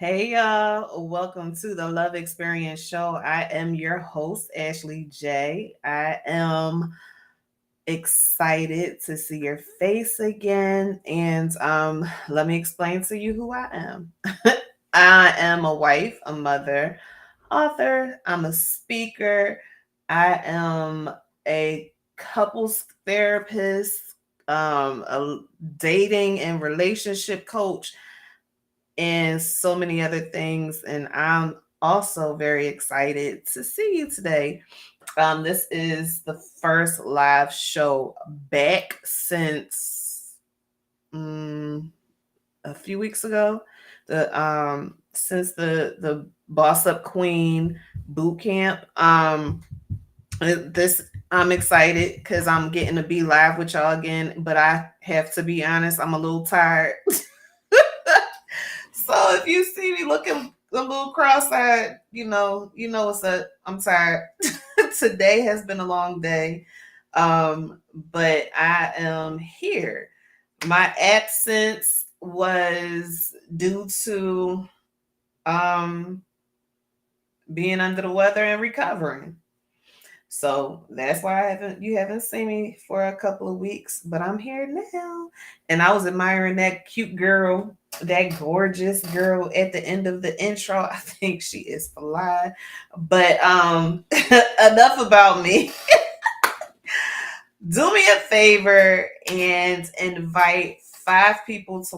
Hey y'all, welcome to the Love Experience Show. I am your host, Ashley J. I am excited to see your face again. And let me explain to you who I am. I am a wife, a mother, author, I'm a speaker, I am a couples therapist, a dating and relationship coach and so many other things. And I'm also very excited to see you today. This is the first live show back since a few weeks ago. The since the Boss Up Queen boot camp. This I'm excited because I'm getting to be live with y'all again. But I have to be honest, I'm a little tired. So if you see me looking a little cross-eyed, you know what's up. I'm tired. Today has been a long day. But I am here. My absence was due to um being under the weather and recovering. So that's why you haven't seen me for a couple of weeks, but I'm here now. And I was admiring that cute girl, that gorgeous girl at the end of the intro. I think she is fly. But enough about me. Do me a favor and invite 5 people to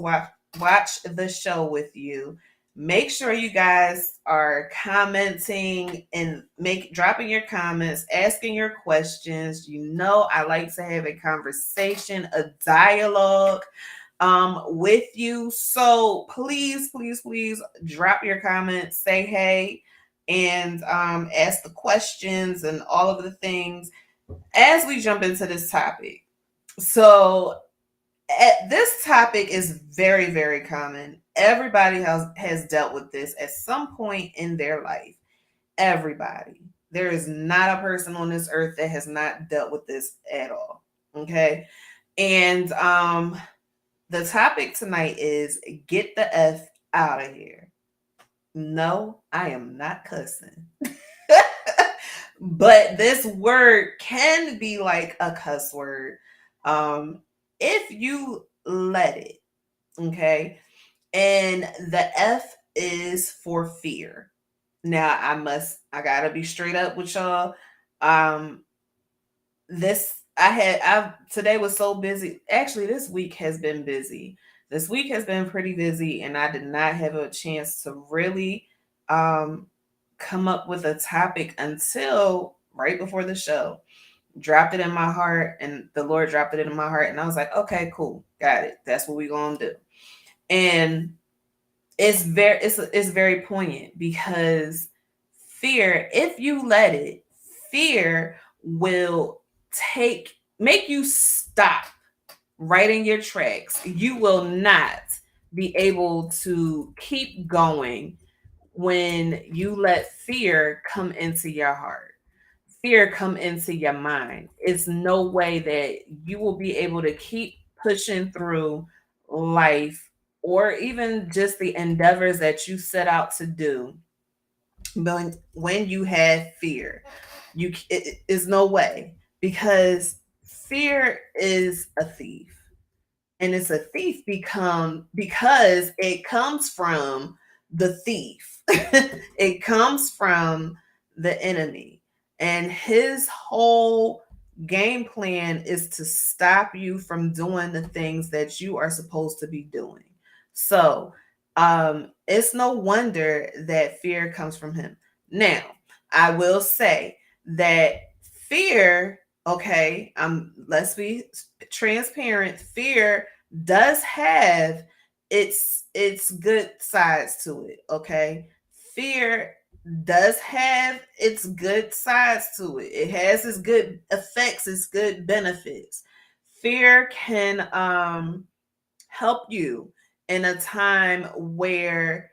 watch the show with you. Make sure you guys are commenting and dropping your comments, asking your questions. You know I like to have a conversation, a dialogue with you. So please, please, please drop your comments, say hey, and ask the questions and all of the things as we jump into this topic. So, this topic is very, very common. Everybody has dealt with this at some point in their life. Everybody. There is not a person on this earth that has not dealt with this at all. Okay. And the topic tonight is get the F out of here. No, I am not cussing. But this word can be like a cuss word um if you let it. Okay. And the F is for fear. Now I gotta be straight up with y'all. um this I've today was so busy. Actually, this week has been busy. This week has been pretty busy, and I did not have a chance to really um come up with a topic until right before the show. Dropped it in my heart, and the Lord dropped it in my heart, and I was like, okay, cool, got it. That's what we're gonna do. And it's very poignant because fear, if you let it, fear will make you stop right in your tracks. You will not be able to keep going when you let fear come into your heart, fear come into your mind. It's no way that you will be able to keep pushing through life or even just the endeavors that you set out to do when you have fear. It is no way, because fear is a thief, and it's a thief because it comes from the thief. It comes from the enemy, and his whole game plan is to stop you from doing the things that you are supposed to be doing. So it's no wonder that fear comes from him. Now, I will say that fear, okay, let's be transparent. Fear does have its good sides to it. Okay, fear does have its good sides to it. It has its good effects, its good benefits. Fear can help you in a time where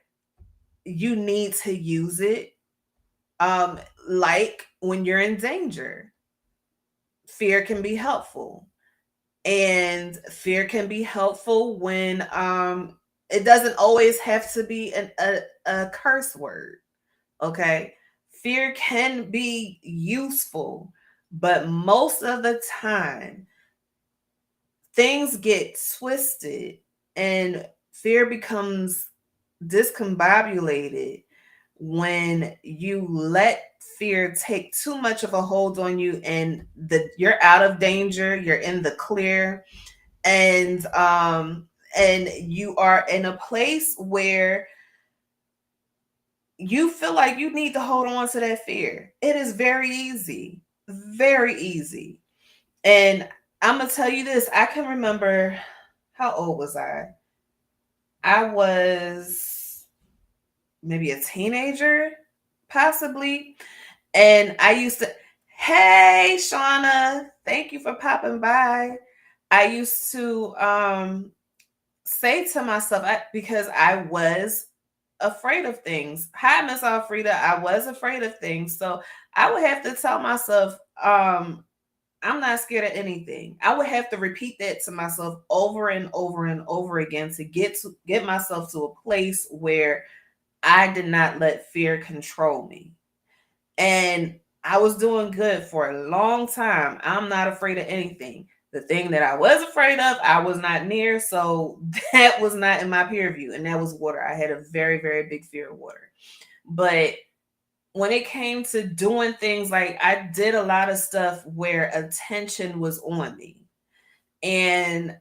you need to use it, um like when you're in danger. Fear can be helpful, and fear can be helpful when It doesn't always have to be a curse word. Okay. Fear can be useful, but most of the time, things get twisted and fear becomes discombobulated when you let fear take too much of a hold on you, and you're out of danger, you're in the clear, and you are in a place where you feel like you need to hold on to that fear. It is very easy, very easy. And I'm gonna tell you this, I can remember, how old was I? I was maybe a teenager, possibly. And I used to, hey, Shauna, thank you for popping by. I used to say to myself, because I was afraid of things. Hi, Miss Alfreda. I was afraid of things. So I would have to tell myself, I'm not scared of anything. I would have to repeat that to myself over and over and over again to get myself to a place where I did not let fear control me. And I was doing good for a long time. I'm not afraid of anything. The thing that I was afraid of, I was not near. So that was not in my peer view. And that was water. I had a very, very big fear of water. But when it came to doing things, like I did a lot of stuff where attention was on me. And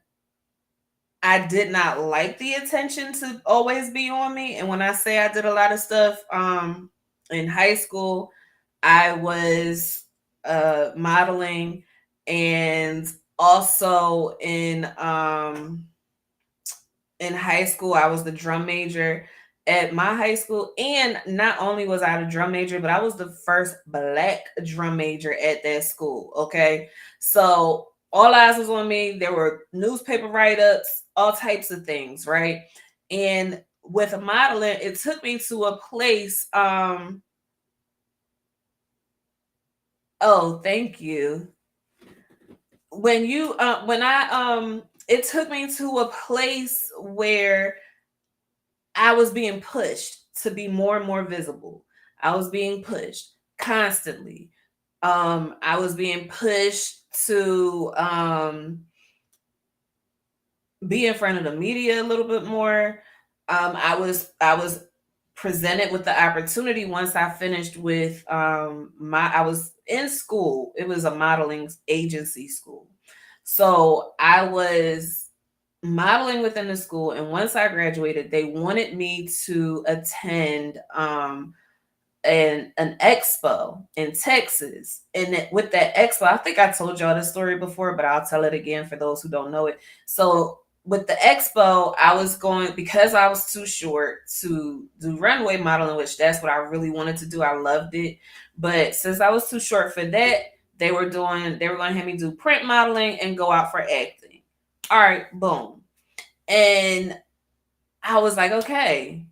I did not like the attention to always be on me. And when I say I did a lot of stuff in high school, I was modeling, and also in high school I was the drum major at my high school. And not only was I the drum major, but I was the first black drum major at that school. Okay. So all eyes was on me. There were newspaper write-ups, all types of things, right? And with modeling, it took me to a place, oh, thank you. When I it took me to a place where I was being pushed to be more and more visible. I was being pushed constantly. I was being pushed to be in front of the media a little bit more. I was presented with the opportunity once I finished with my I was in school. It was a modeling agency school. So I was modeling within the school, and once I graduated, they wanted me to attend an expo in Texas. And with that expo, I think I told y'all this story before, but I'll tell it again for those who don't know it. So with the expo, I was going, because I was too short to do runway modeling, which that's what I really wanted to do. I loved it. But since I was too short for that, they were going to have me do print modeling and go out for acting. All right, boom. And I was like, okay,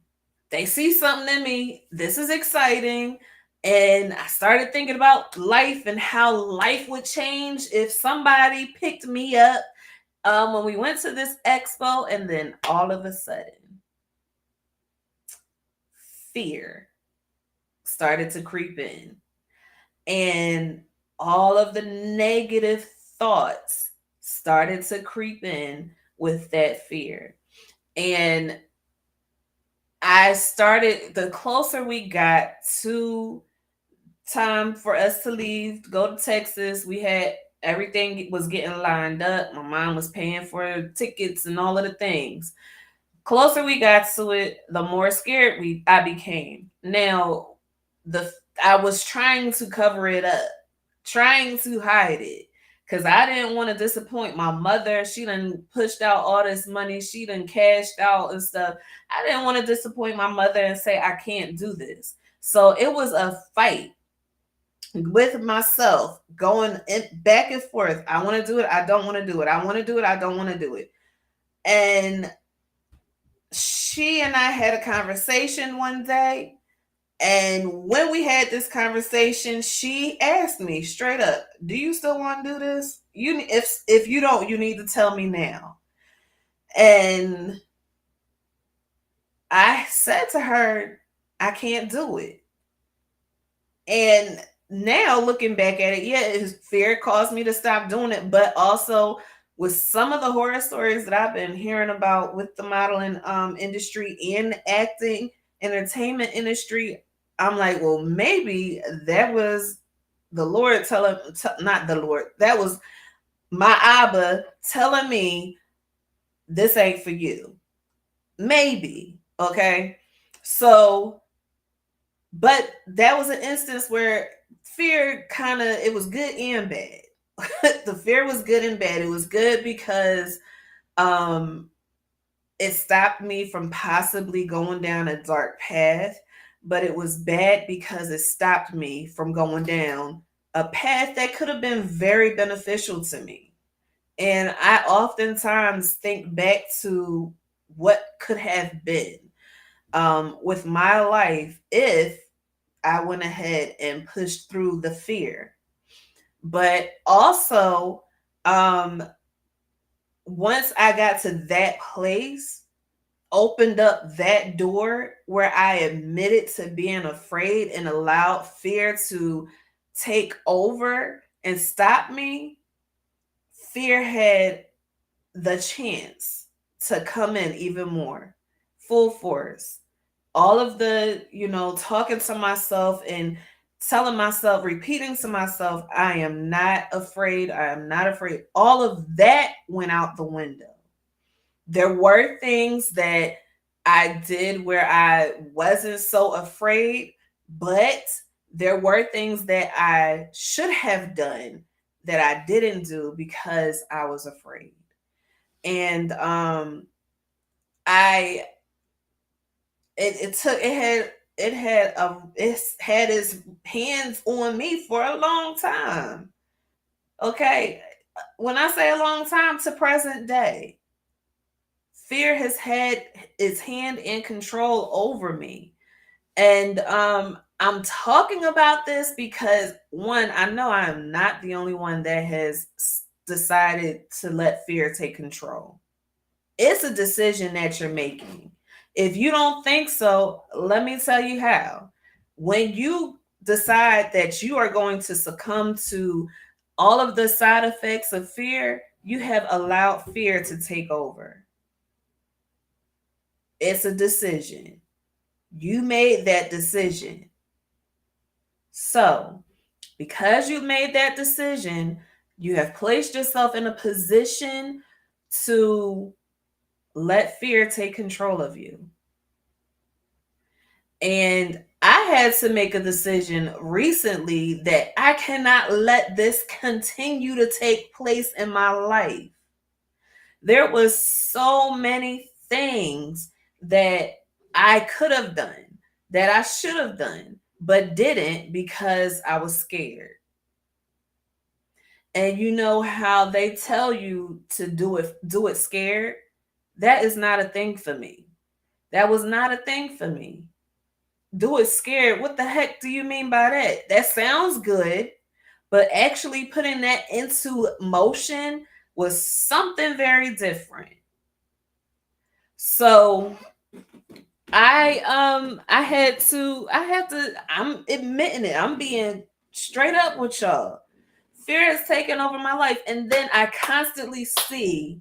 they see something in me. This is exciting. And I started thinking about life and how life would change if somebody picked me up when we went to this expo. And then all of a sudden, fear started to creep in. And all of the negative thoughts started to creep in with that fear. And I started, the closer we got to time for us to leave, go to Texas, we had everything was getting lined up. My mom was paying for tickets and all of the things. Closer we got to it, the more scared I became. Now, the I was trying to cover it up, trying to hide it, because I didn't want to disappoint my mother. She done pushed out all this money, she done cashed out and stuff. I didn't want to disappoint my mother and say I can't do this. So it was a fight with myself, going back and forth. I want to do it, I don't want to do it. I want to do it, I don't want to do it. And she and I had a conversation one day. And when we had this conversation, she asked me straight up, "Do you still want to do this? If you don't, you need to tell me now." And I said to her, I can't do it. And now looking back at it, yeah, fear caused me to stop doing it. But also with some of the horror stories that I've been hearing about with the modeling industry and acting entertainment industry, I'm like, well, maybe that was the Lord telling, not the Lord, that was my Abba telling me this ain't for you. Maybe. Okay. So, but that was an instance where fear kind of, it was good and bad. The fear was good and bad. It was good because um it stopped me from possibly going down a dark path, but it was bad because it stopped me from going down a path that could have been very beneficial to me. And I oftentimes think back to what could have been with my life if I went ahead and pushed through the fear. But also, um, once I got to that place, opened up that door where I admitted to being afraid and allowed fear to take over and stop me, fear had the chance to come in even more, full force. All of the, talking to myself and telling myself, repeating to myself, I am not afraid. I am not afraid. All of that went out the window. There were things that I did where I wasn't so afraid, but there were things that I should have done that I didn't do because I was afraid. And I it took it had its hands on me for a long time. Okay, when I say a long time, to present day, fear has had its hand in control over me. And I'm talking about this because one, I know I am not the only one that has decided to let fear take control. It's a decision that you're making. If you don't think so, let me tell you how. When you decide that you are going to succumb to all of the side effects of fear, you have allowed fear to take over. It's a decision. You made that decision. So, because you made that decision, you have placed yourself in a position to let fear take control of you. And I had to make a decision recently that I cannot let this continue to take place in my life. There was so many things that I could have done, that I should have done, but didn't because I was scared. And you know how they tell you to do it scared? That is not a thing for me. That was not a thing for me. Do it scared. What the heck do you mean by that? That sounds good, but actually putting that into motion was something very different. So I'm admitting it. I'm being straight up with y'all. Fear has taken over my life. And then I constantly see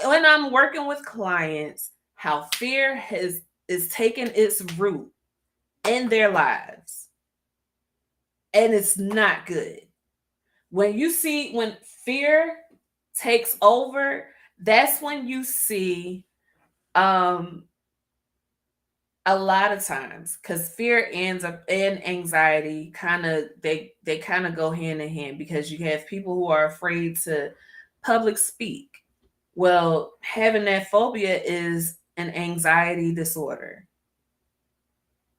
when I'm working with clients how fear has is taking its root in their lives. And it's not good. When fear takes over, that's when you see um a lot of times, because fear ends up and anxiety they kind of go hand in hand, because you have people who are afraid to public speak. Well, having that phobia is an anxiety disorder.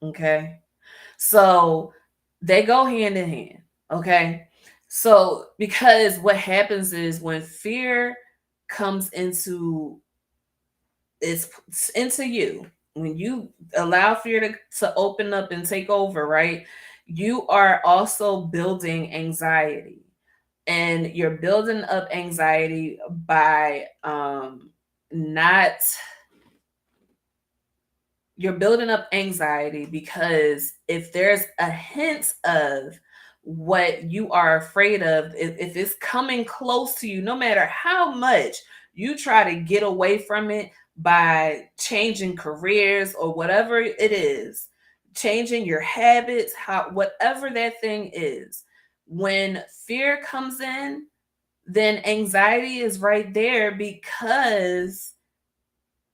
Okay, so they go hand in hand. Okay, so because what happens is when fear comes it's into you, when you allow fear to open up and take over, right, you are also building anxiety, and you're building up anxiety by not You're building up anxiety because if there's a hint of what you are afraid of, if it's coming close to you, no matter how much you try to get away from it by changing careers or whatever it is, changing your habits, how whatever that thing is, when fear comes in, then anxiety is right there because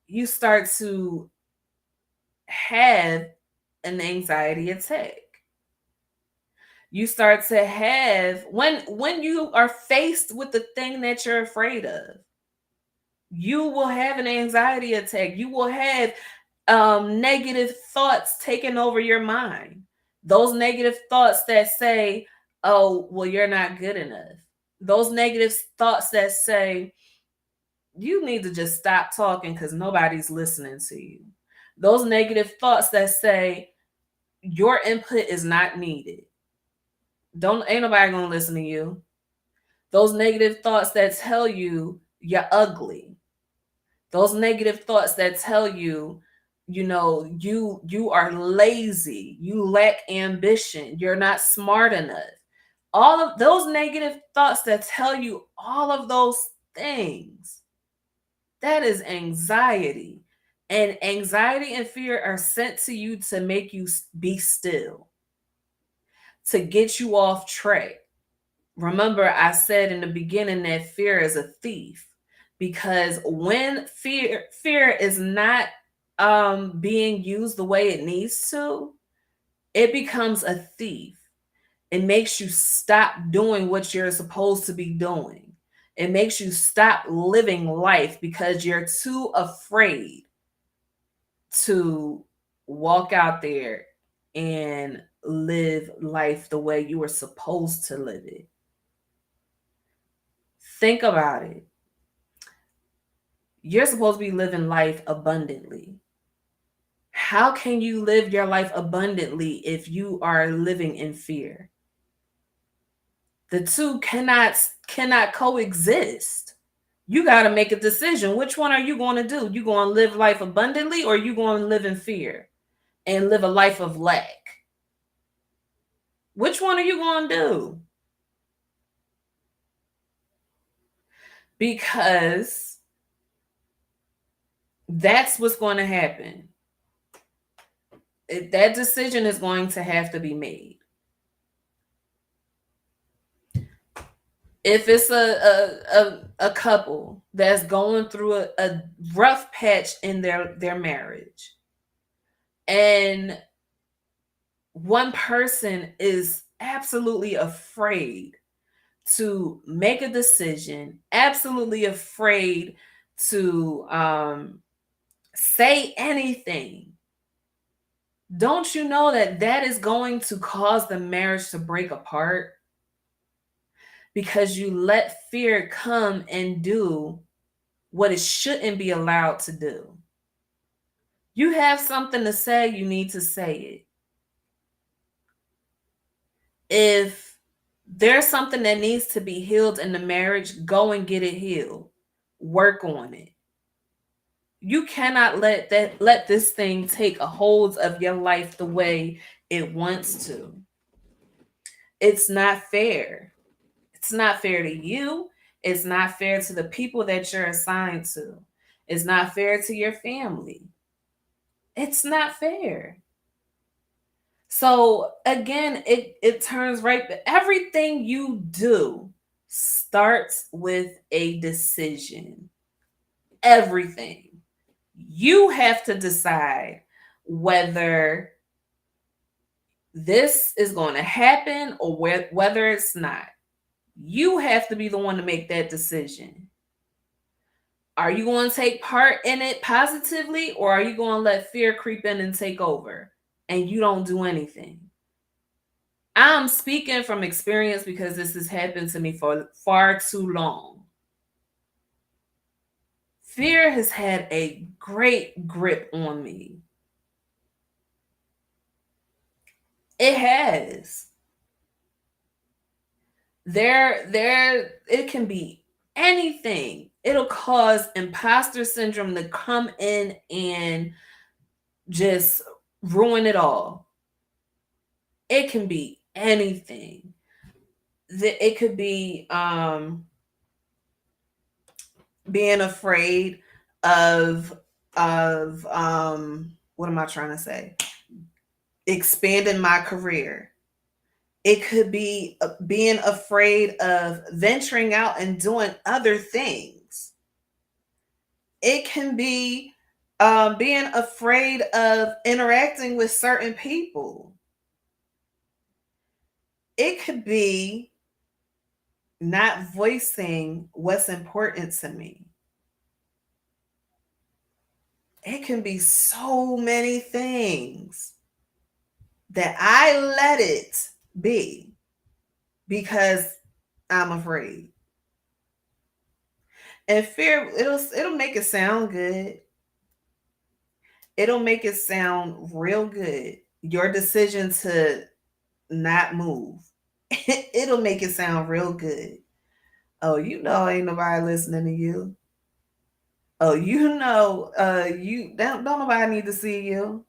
you start to have an anxiety attack. You start to have when you are faced with the thing that you're afraid of, you will have an anxiety attack. You will have negative thoughts taking over your mind. Those negative thoughts that say, "Oh, well, you're not good enough." Those negative thoughts that say, "You need to just stop talking because nobody's listening to you." Those negative thoughts that say, "Your input is not needed. Don't ain't nobody gonna listen to you." Those negative thoughts that tell you you're ugly. Those negative thoughts that tell you, you are lazy, you lack ambition, you're not smart enough. All of those negative thoughts that tell you all of those things, that is anxiety. And anxiety and fear are sent to you to make you be still, to get you off track. Remember, I said in the beginning that fear is a thief because when fear is not being used the way it needs to, it becomes a thief. It makes you stop doing what you're supposed to be doing. It makes you stop living life because you're too afraid to walk out there and live life the way you were supposed to live it. Think about it. You're supposed to be living life abundantly. How can you live your life abundantly if you are living in fear? The two cannot coexist. You got to make a decision. Which one are you going to do? You going to live life abundantly, or you going to live in fear and live a life of lack? Which one are you going to do? Because that's what's going to happen. That decision is going to have to be made. If it's a couple that's going through a rough patch in their marriage, and one person is absolutely afraid to make a decision, absolutely afraid to say anything, don't you know that that is going to cause the marriage to break apart? Because you let fear come and do what it shouldn't be allowed to do. You have something to say, you need to say it. If there's something that needs to be healed in the marriage, go and get it healed. Work on it. You cannot let this thing take a hold of your life the way it wants to. It's not fair. It's not fair to you. It's not fair to the people that you're assigned to. It's not fair to your family. It's not fair. So again, it turns right. Everything you do starts with a decision. Everything. You have to decide whether this is going to happen or whether it's not. You have to be the one to make that decision. Are you going to take part in it positively, or are you going to let fear creep in and take over and you don't do anything? I'm speaking from experience because this has happened to me for far too long. Fear has had a great grip on me. It has. It can be anything. It'll cause imposter syndrome to come in and just ruin it all. It can be anything. It could be being afraid of what am I trying to say? Expanding my career. It could be being afraid of venturing out and doing other things. It can be being afraid of interacting with certain people. It could be not voicing what's important to me. It can be so many things that I let it be because I'm afraid. And fear, it'll make it sound good. It'll make it sound real good. Your decision to not move. It'll make it sound real good. Oh, ain't nobody listening to you. Oh, you don't nobody need to see you.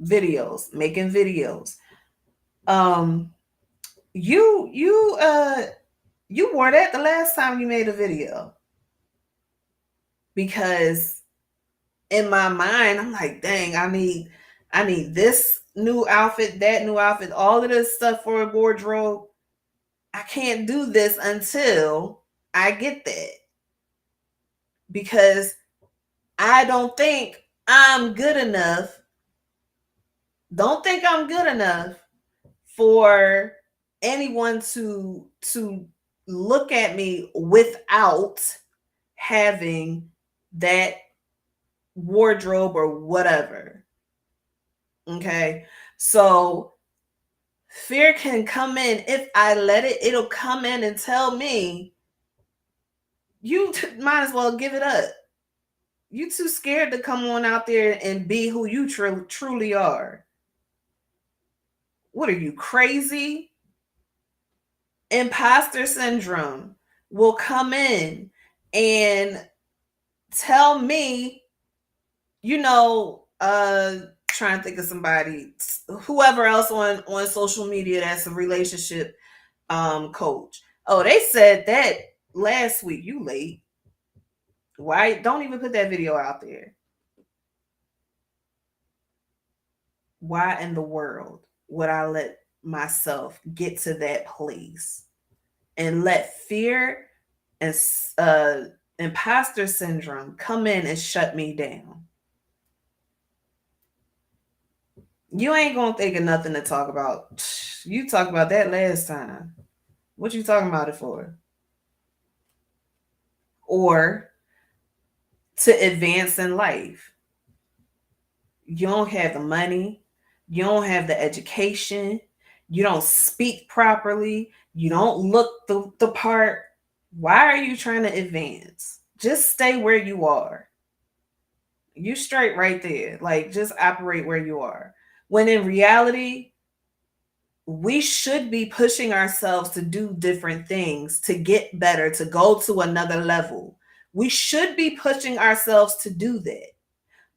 Videos, making videos. Um, you wore that the last time you made a video because in my mind I'm like, dang, I need this new outfit, that new outfit, all of this stuff for a wardrobe. I can't do this until I get that because I don't think I'm good enough. Don't think I'm good enough for anyone to look at me without having that wardrobe or whatever. Okay? So fear can come in if I let it. It'll come in and tell me you might as well give it up. You too scared to come on out there and be who you truly are. What are you, crazy? Imposter syndrome will come in and tell me, trying to think of somebody, whoever else on social media that's a relationship coach. Oh, they said that last week. You late. Why? Don't even put that video out there. Why in the world would I let myself get to that place and let fear and imposter syndrome come in and shut me down? You ain't gonna think of nothing to talk about. You talked about that last time. What you talking about it for? Or to advance in life. You don't have the money. You don't have the education. You don't speak properly. You don't look the part. Why are you trying to advance? Just stay where you are. You straight right there. Like, just operate where you are. When in reality, we should be pushing ourselves to do different things, to get better, to go to another level. We should be pushing ourselves to do that.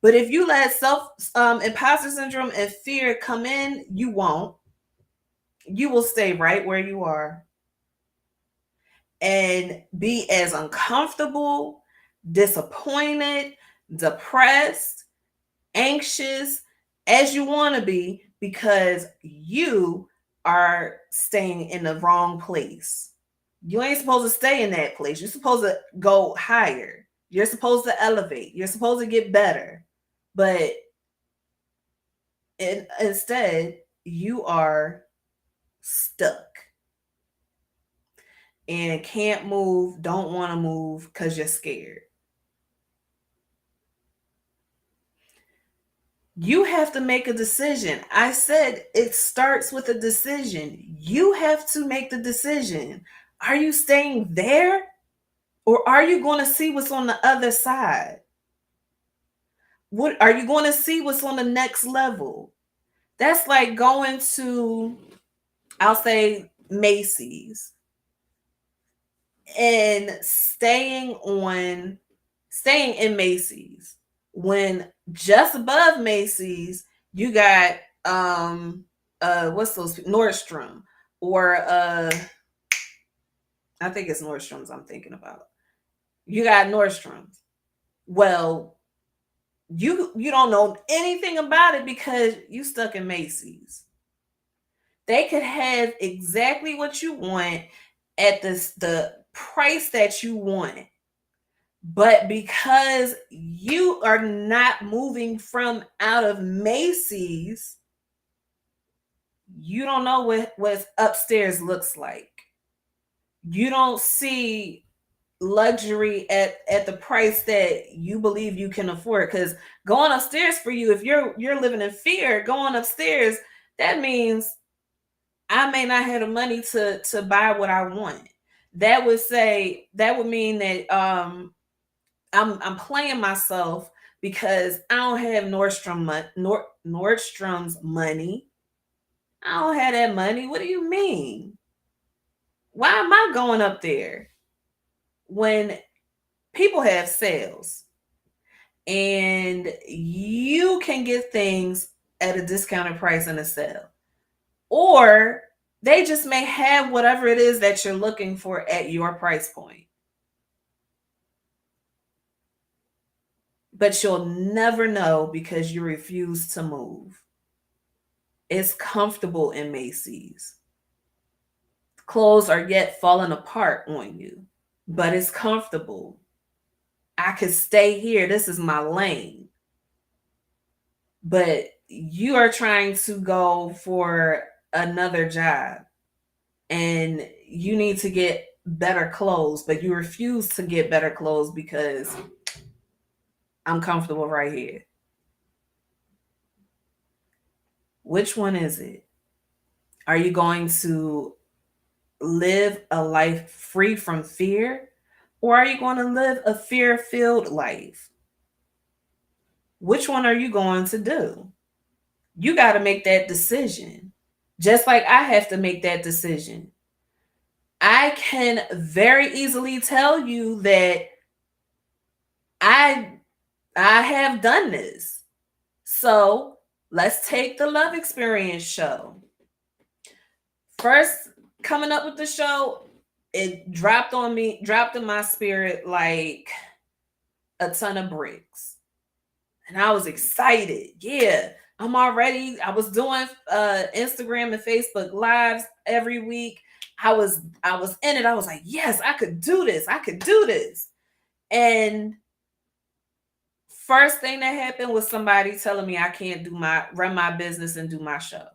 But if you let imposter syndrome and fear come in, you won't. You will stay right where you are and be as uncomfortable, disappointed, depressed, anxious as you want to be because you are staying in the wrong place. You ain't supposed to stay in that place. You're supposed to go higher. You're supposed to elevate. You're supposed to get better. But instead, you are stuck and can't move, don't want to move because you're scared. You have to make a decision. I said it starts with a decision. You have to make the decision. Are you staying there or are you going to see what's on the other side? What are you going to see what's on the next level? That's like going to, I'll say, Macy's and staying in Macy's. When just above Macy's, you got what's those, Nordstrom, or I think it's Nordstrom's I'm thinking about. You got Nordstrom's. Well, you don't know anything about it because you stuck in Macy's. They could have exactly what you want at the price that you want. But because you are not moving from out of Macy's, you don't know what upstairs looks like. You don't see luxury at the price that you believe you can afford. Because going upstairs for you, if you're living in fear, going upstairs, that means I may not have the money to buy what I want. That would mean that I'm playing myself because I don't have Nordstrom's money. I don't have that money. What do you mean? Why am I going up there when people have sales and you can get things at a discounted price in a sale? Or they just may have whatever it is that you're looking for at your price point. But you'll never know because you refuse to move. It's comfortable in Macy's. Clothes are yet falling apart on you, but it's comfortable. I could stay here. This is my lane. But you are trying to go for another job and you need to get better clothes, but you refuse to get better clothes because I'm comfortable right here. Which one is it? Are you going to live a life free from fear? Or are you going to live a fear filled life? Which one are you going to do? You got to make that decision. Just like I have to make that decision. I can very easily tell you that I I have done this. So let's take the love experience show. First, coming up with the show, it dropped in my spirit like a ton of bricks. And I was excited. Yeah, I was doing Instagram and Facebook lives every week. I was in it. I was like, yes, I could do this. I could do this. And first thing that happened was somebody telling me I can't run my business and do my show.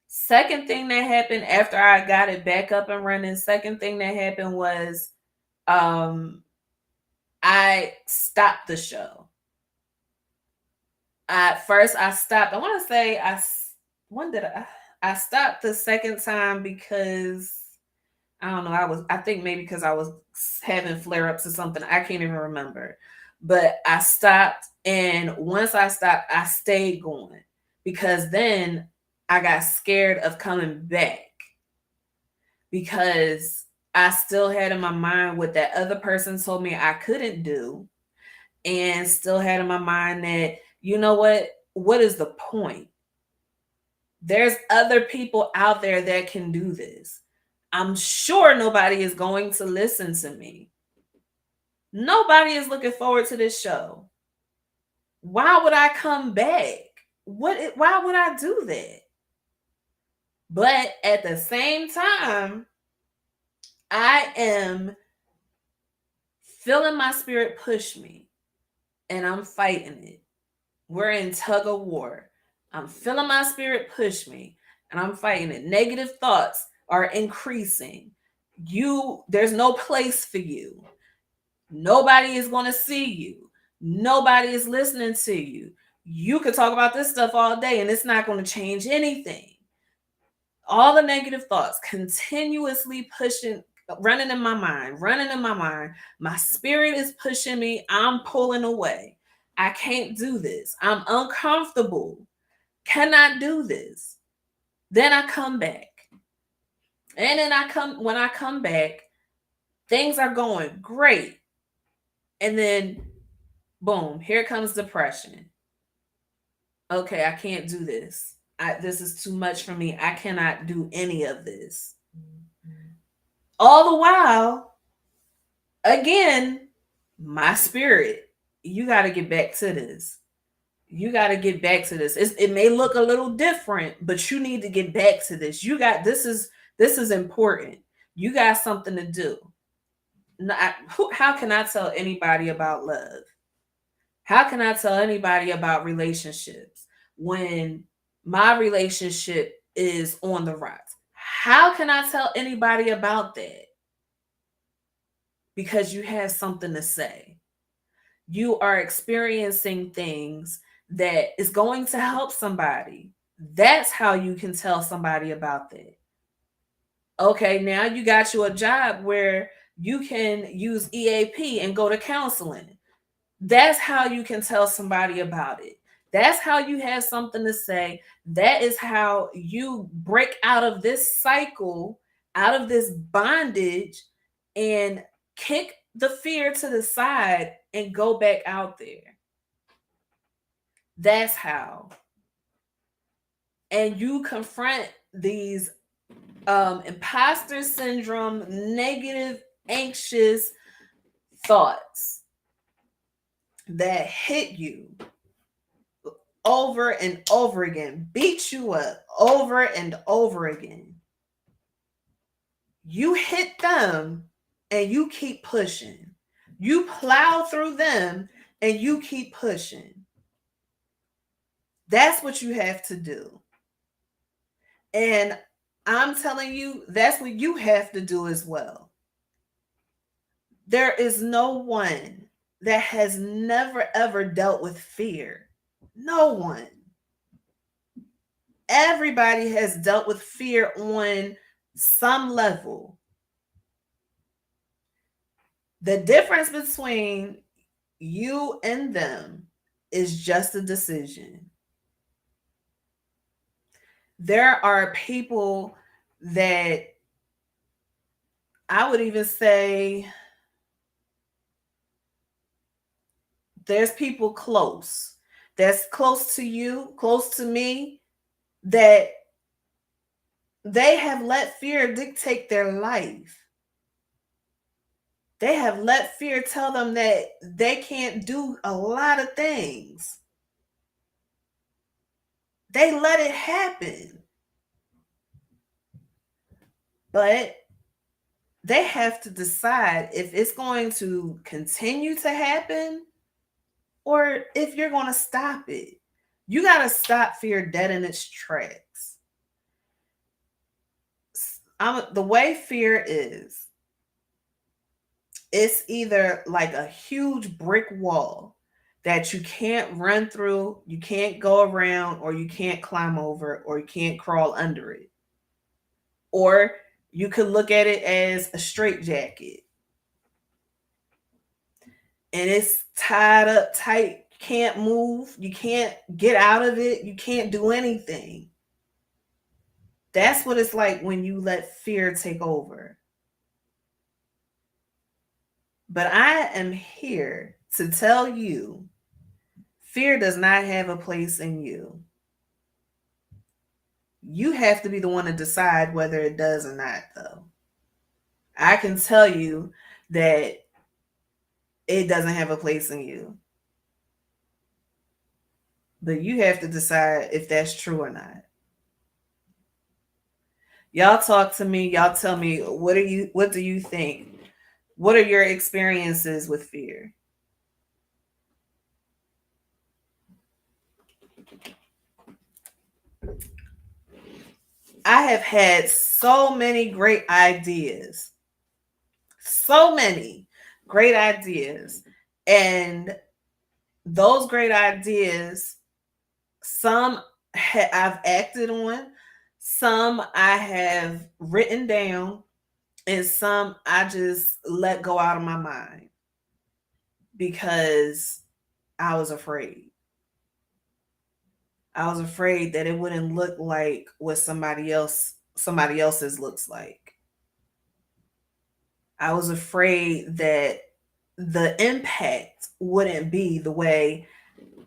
Second thing that happened after I got it back up and running, second thing that happened was um I stopped the show. At first I stopped. I want to say when did I stopped the second time because I don't know. I think maybe because I was having flare ups or something. I can't even remember. But I stopped. And once I stopped, I stayed going because then I got scared of coming back because I still had in my mind what that other person told me I couldn't do. And still had in my mind that, you know what? What is the point? There's other people out there that can do this. I'm sure nobody is going to listen to me. Nobody is looking forward to this show. Why would I come back? Why would I do that? But at the same time, I am feeling my spirit push me and I'm fighting it. We're in tug of war. I'm feeling my spirit push me and I'm fighting it. Negative thoughts are increasing. There's no place for you. Nobody is going to see you. Nobody is listening to you. You could talk about this stuff all day and it's not going to change anything. All the negative thoughts continuously running in my mind. My spirit is pushing me. I'm pulling away. I can't do this. I'm uncomfortable. Cannot do this. Then I come back. And then when I come back, things are going great. And then Boom, here comes depression. Okay, I can't do this. This is too much for me. I cannot do any of this. All the while, again, my spirit, you got to get back to this. You got to get back to this. It may look a little different, but you need to get back to this. This is important. You got something to do. How can I tell anybody about love? How can I tell anybody about relationships when my relationship is on the rocks? How can I tell anybody about that? Because you have something to say. You are experiencing things that is going to help somebody. That's how you can tell somebody about that. Okay, now you got you a job where you can use EAP and go to counseling. That's how you can tell somebody about it. That's how you have something to say. That is how you break out of this cycle, out of this bondage, and kick the fear to the side and go back out there. That's how. And you confront these imposter syndrome, negative, anxious thoughts that hit you over and over again, beat you up over and over again. You hit them and you keep pushing. You plow through them and you keep pushing. That's what you have to do. And I'm telling you, that's what you have to do as well. There is no one that has never ever dealt with fear. No one. Everybody has dealt with fear on some level. The difference between you and them is just a decision. There are people that I would even say there's people close that's close to you, close to me, that they have let fear dictate their life. They have let fear tell them that they can't do a lot of things. They let it happen. But they have to decide if it's going to continue to happen or if you're going to stop it. You got to stop fear dead in its tracks. The way fear is, it's either like a huge brick wall that you can't run through, you can't go around, or you can't climb over, or you can't crawl under it. Or you could look at it as a straitjacket and it's tied up tight. You can't move, you can't get out of it, you can't do anything. That's what it's like when you let fear take over. But I am here to tell you fear does not have a place in you. You have to be the one to decide whether it does or not, though. I can tell you that it doesn't have a place in you. But you have to decide if that's true or not. Y'all talk to me, y'all tell me what do you think? What are your experiences with fear? I have had so many great ideas. So many great ideas. And those great ideas, some I've acted on, some I have written down, and some I just let go out of my mind because I was afraid. I was afraid that it wouldn't look like what somebody else's looks like. I was afraid that the impact wouldn't be the way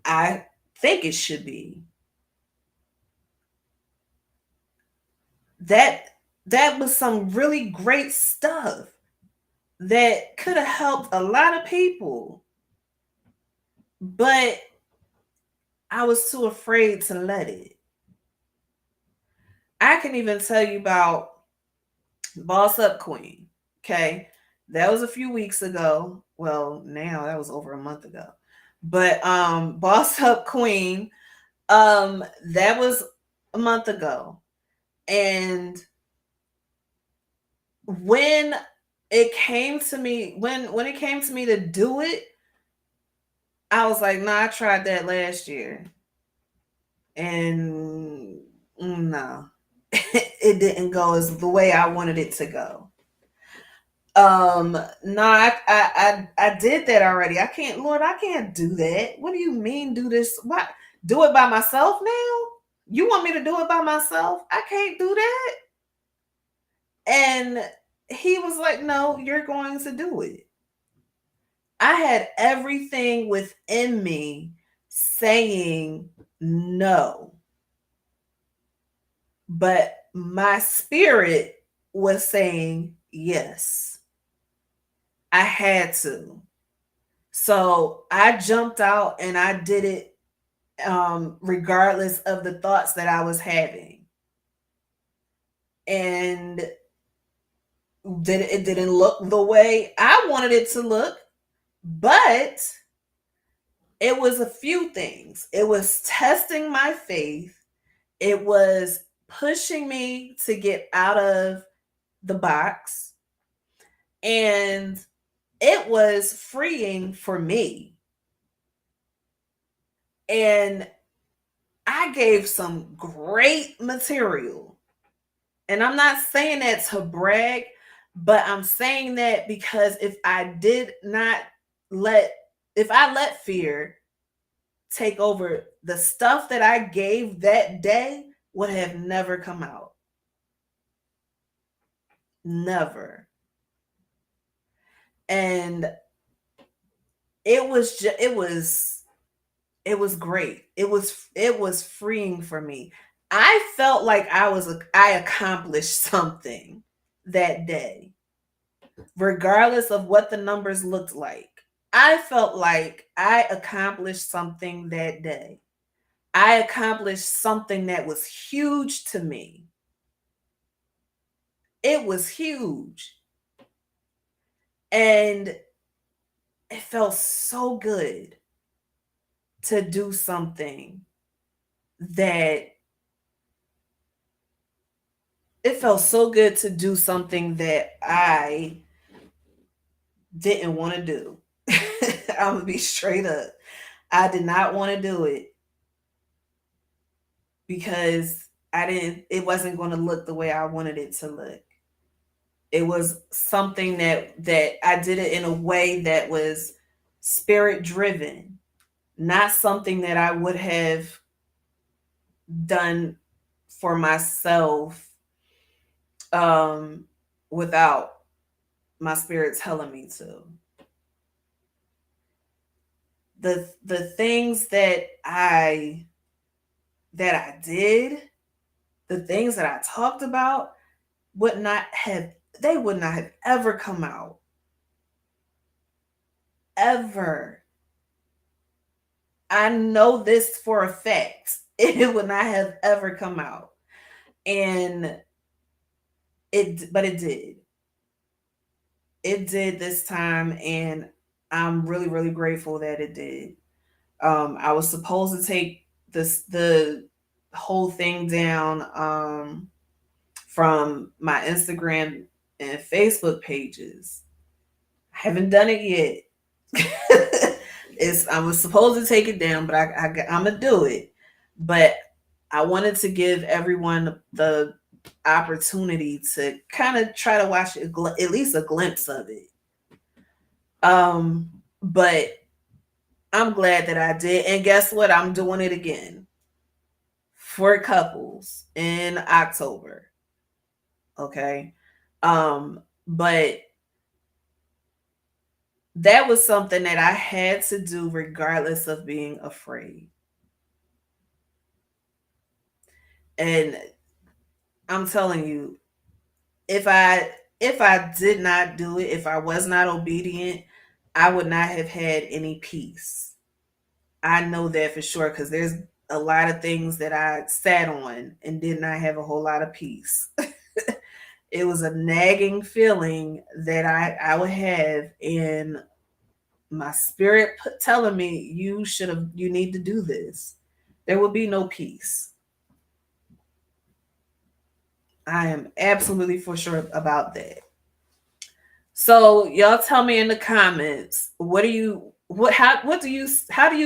I think it should be. That that was some really great stuff that could have helped a lot of people, but I was too afraid to let it. I can even tell you about Boss Up Queen. Okay. That was a few weeks ago. Well, now that was over a month ago. But Boss Up Queen, that was a month ago. And when when it came to me to do it, I was like, nah, I tried that last year. And no. It didn't go as the way I wanted it to go. No, I did that already. I can't, Lord, I can't do that. What do you mean do this? What, do it by myself now? You want me to do it by myself? I can't do that. And he was like, no, you're going to do it. I had everything within me saying no, but my spirit was saying yes. I had to. So I jumped out and I did it, regardless of the thoughts that I was having. And it didn't look the way I wanted it to look, but it was a few things. It was testing my faith. It was pushing me to get out of the box. And it was freeing for me. And I gave some great material. And I'm not saying that to brag, but I'm saying that because let, if I let fear take over, the stuff that I gave that day would have never come out. Never. And it was great. It was freeing for me. I felt like I accomplished something that day, regardless of what the numbers looked like. I felt like I accomplished something that day. I accomplished something that was huge to me. It was huge. And it felt so good to do something that it felt so good to do something that I didn't want to do. I'm gonna be straight up. I did not want to do it because it wasn't going to look the way I wanted it to look. It was something that I did it in a way that was spirit driven, not something that I would have done for myself, um without my spirit telling me to. The things that I did, the things that I talked about would not have they would not have ever come out. Ever. I know this for a fact. It would not have ever come out. And but it did. It did this time, and I'm really, really grateful that it did. I was supposed to take the whole thing down, from my Instagram and Facebook pages. I haven't done it yet. I was supposed to take it down, but I'm gonna do it. But I wanted to give everyone the opportunity to kind of try to watch at least a glimpse of it. But I'm glad that I did, and guess what? I'm doing it again for couples in October. Okay. But That was something that I had to do regardless of being afraid. And I'm telling you, if I if I did not do it, if I was not obedient, I would not have had any peace. I know that for sure because there's a lot of things that I sat on and did not have a whole lot of peace. It was a nagging feeling that I would have in my spirit telling me you need to do this. There will be no peace. I am absolutely for sure about that. So y'all tell me in the comments, how do you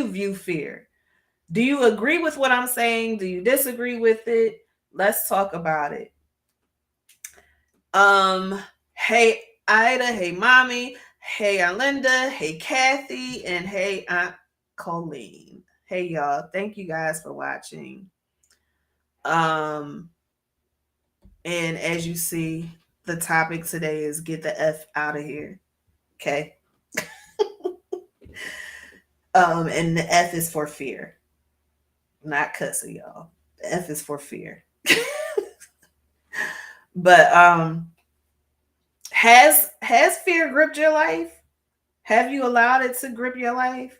view fear? Do you agree with what I'm saying? Do you disagree with it? Let's talk about it. Um, hey Ida, hey mommy, hey Aunt Linda, hey Kathy, and hey Aunt Colleen. Hey y'all, thank you guys for watching. Um, and as you see, the topic today is get the F out of here. Okay. And the F is for fear, not cussing, y'all. The F is for fear. But has fear gripped your life? Have you allowed it to grip your life?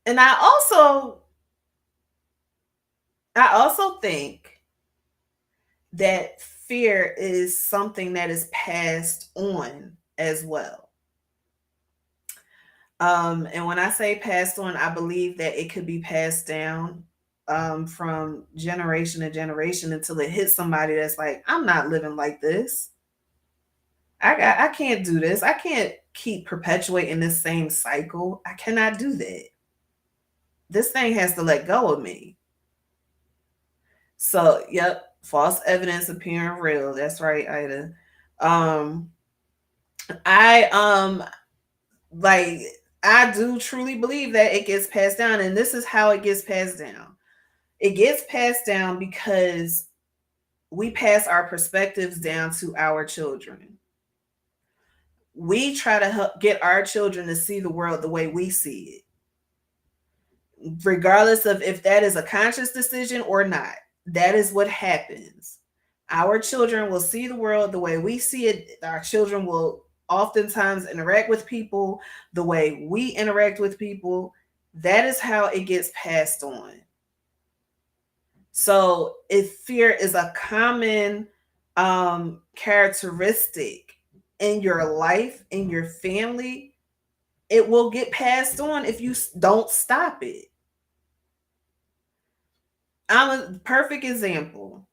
And I also think that fear is something that is passed on as well. And when I say passed on, I believe that it could be passed down from generation to generation until it hits somebody that's like, I'm not living like this. I can't do this. I can't keep perpetuating this same cycle. I cannot do that. This thing has to let go of me. So, yep, false evidence appearing real. That's right, Ida. Um, I like I do truly believe that it gets passed down, and this is how it gets passed down. It gets passed down because we pass our perspectives down to our children. We try to help get our children to see the world the way we see it, regardless of if that is a conscious decision or not. That is what happens. Our children will see the world the way we see it. Our children will oftentimes interact with people the way we interact with people. That is how it gets passed on. So if fear is a common characteristic in your life, in your family, it will get passed on if you don't stop it. I'm a perfect example.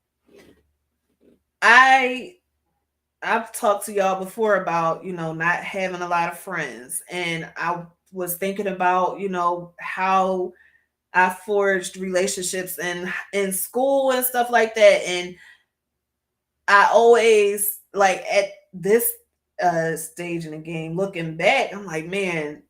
I I've talked to y'all before about, not having a lot of friends. And I was thinking about, how I forged relationships in school and stuff like that. And I always like at this stage in the game, looking back, I'm like, man,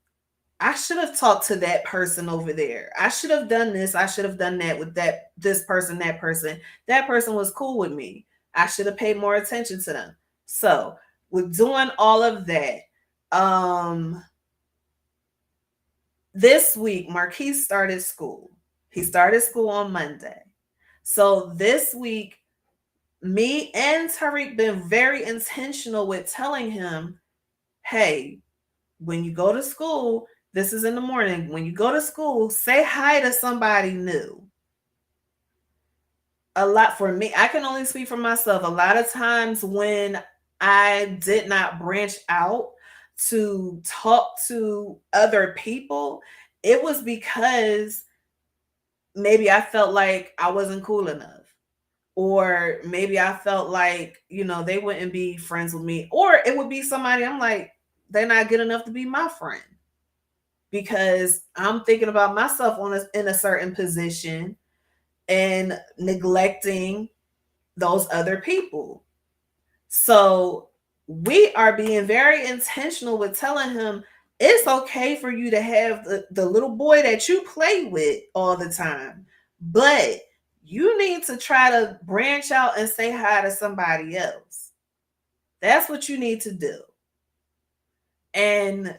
I should have talked to that person over there. I should have done this. I should have done that with this person, that person. That person was cool with me. I should have paid more attention to them. So, with doing all of that, um, this week, Marquise started school. He started school on Monday. So this week, me and Tariq been very intentional with telling him, hey, when you go to school, this is in the morning. When you go to school, say hi to somebody new. A lot for me, I can only speak for myself. A lot of times when I did not branch out to talk to other people, it was because maybe I felt like I wasn't cool enough. Or maybe I felt like, they wouldn't be friends with me. Or it would be somebody I'm like, they're not good enough to be my friend because I'm thinking about myself in a certain position and neglecting those other people. So we are being very intentional with telling him it's okay for you to have the little boy that you play with all the time, but you need to try to branch out and say hi to somebody else. That's what you need to do. And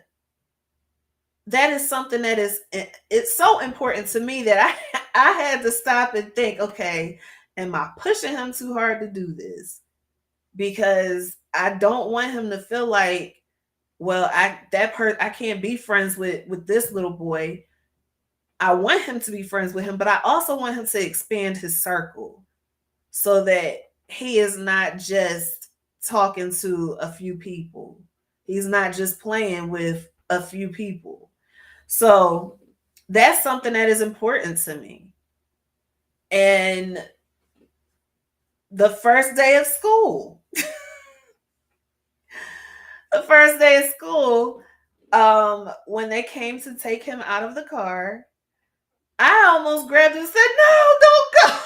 that is something that is it's so important to me that I had to stop and think, okay, am I pushing him too hard to do this? Because I don't want him to feel like, well, I can't be friends with this little boy. I want him to be friends with him, but I also want him to expand his circle so that he is not just talking to a few people. He's not just playing with a few people. So that's something that is important to me. And the first day of school, the first day of school, when they came to take him out of the car, I almost grabbed him and said, "No, don't go."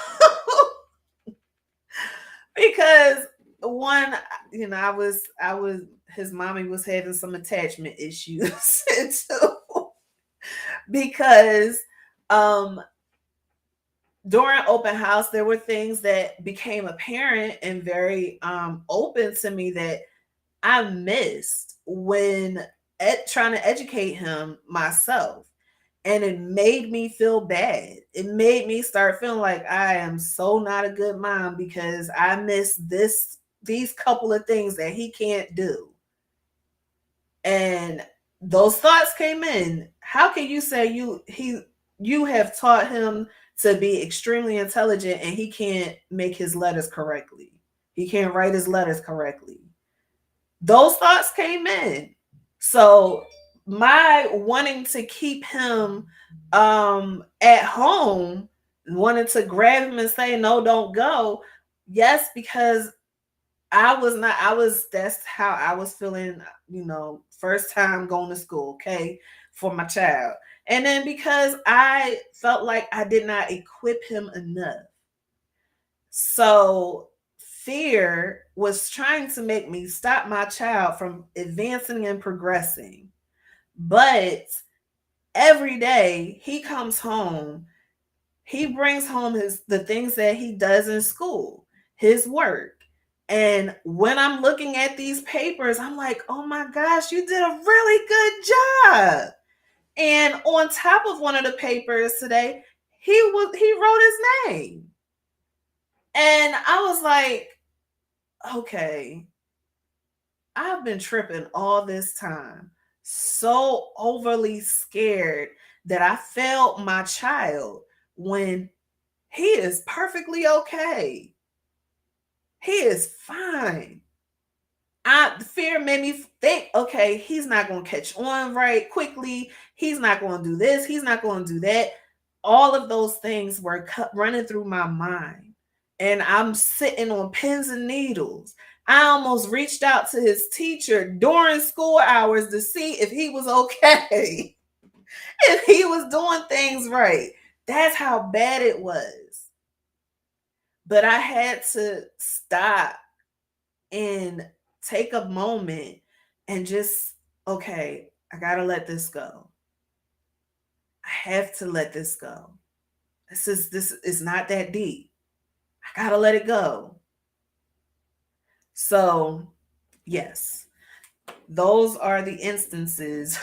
Because one, I was his mommy was having some attachment issues too. Because um during open house there were things that became apparent and very open to me that I missed when trying to educate him myself. And it made me feel bad. It made me start feeling like I am so not a good mom because I missed these couple of things that he can't do. And those thoughts came in. How can you say you have taught him to be extremely intelligent and he can't make his letters correctly? He can't write his letters correctly. Those thoughts came in. So my wanting to keep him at home, wanting to grab him and say no, don't go. Yes, because I was that's how I was feeling, first time going to school, okay, for my child. And then because I felt like I did not equip him enough. So fear was trying to make me stop my child from advancing and progressing. But every day he comes home, he brings home the things that he does in school, his work. And when I'm looking at these papers, I'm like, oh my gosh, you did a really good job. And on top of one of the papers today, he wrote his name. And I was like, okay, I've been tripping all this time, so overly scared that I failed my child when he is perfectly okay. He is fine. Fear made me think, okay, he's not going to catch on right quickly. He's not going to do this. He's not going to do that. All of those things were running through my mind. And I'm sitting on pins and needles. I almost reached out to his teacher during school hours to see if he was okay, if he was doing things right. That's how bad it was. But I had to stop and take a moment and just, okay, I got to let this go. I have to let this go. This is not that deep. I got to let it go. So, yes, those are the instances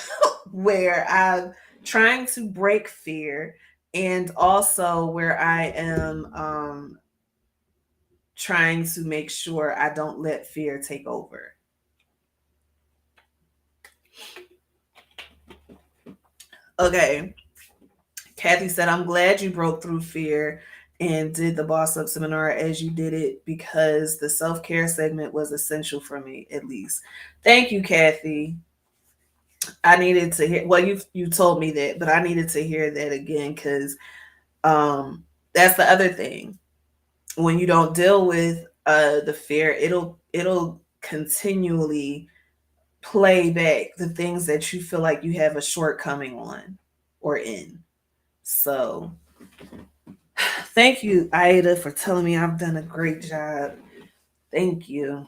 where I'm trying to break fear and also where I am trying to make sure I don't let fear take over. Okay. Kathy said, I'm glad you broke through fear and did the Boss Up seminar as you did it because the self care segment was essential for me, at least. Thank you, Kathy. I needed to hear. Well, you told me that, but I needed to hear that again because that's the other thing. When you don't deal with the fear, it'll continually play back the things that you feel like you have a shortcoming on or in. So thank you, Ida, for telling me I've done a great job. Thank you.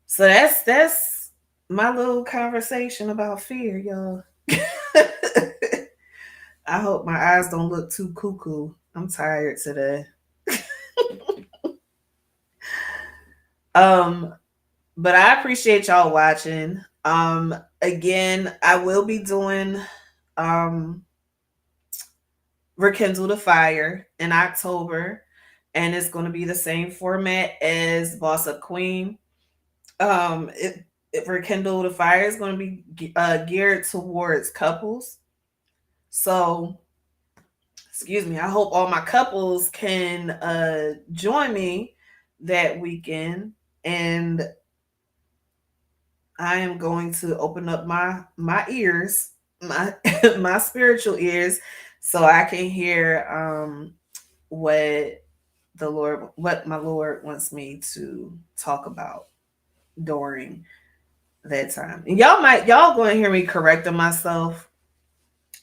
So that's my little conversation about fear, y'all. I hope my eyes don't look too cuckoo. I'm tired today. Um, but I appreciate y'all watching. Again, I will be doing um Rekindle the Fire in October, and it's going to be the same format as Boss Up Queen. It Rekindle the Fire is going to be geared towards couples. So, excuse me, I hope all my couples can join me that weekend, and I am going to open up my ears, my my spiritual ears, so I can hear what what my Lord wants me to talk about during that time. And y'all going to hear me correcting myself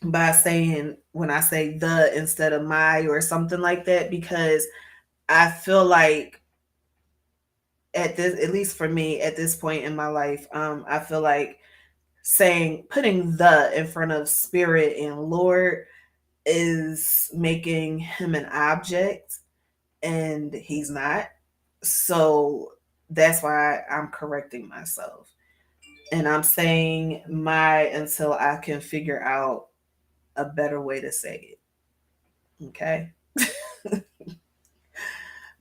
by saying when I say the instead of my or something like that, because I feel like at this, at least for me at this point in my life, I feel like saying putting the in front of spirit and Lord is making him an object, and he's not. So that's why I'm correcting myself. And I'm saying my until I can figure out a better way to say it. Okay.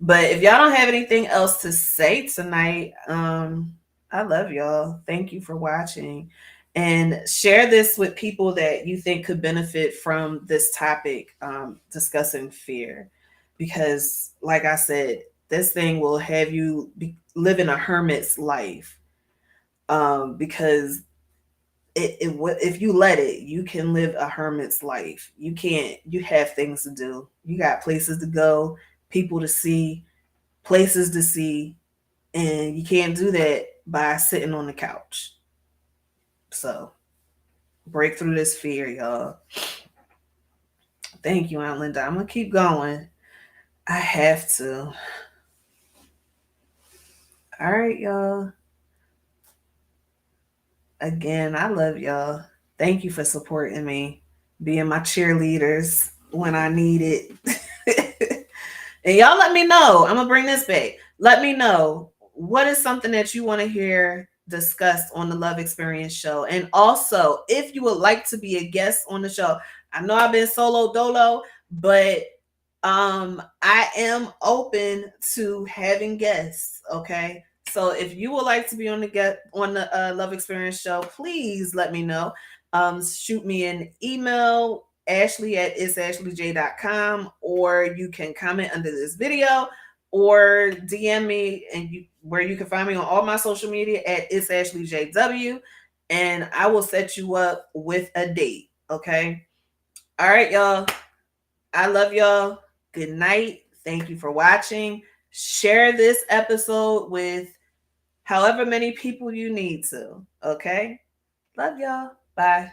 But if y'all don't have anything else to say tonight, I love y'all. Thank you for watching. And share this with people that you think could benefit from this topic, discussing fear. Because, like I said, this thing will have you living a hermit's life. Because if you let it, you can live a hermit's life. You can't, you have things to do. You got places to go, people to see, places to see, and you can't do that by sitting on the couch. So break through this fear, y'all. Thank you, Aunt Linda. I'm gonna keep going. I have to. All right, y'all. Again, I love y'all. Thank you for supporting me, being my cheerleaders when I need it. And y'all let me know. I'm gonna bring this back. Let me know what is something that you want to hear discussed on the Love Experience show. And also, if you would like to be a guest on the show, I know I've been solo dolo, but I am open to having guests. Okay. So if you would like to be on the Love Experience show, please let me know. Shoot me an email, Ashley at itsashleyj.com, or you can comment under this video or DM me, and where you can find me on all my social media at itsashleyjw, and I will set you up with a date. Okay. All right, y'all. I love y'all. Good night. Thank you for watching. Share this episode with however many people you need to. Okay. Love y'all. Bye.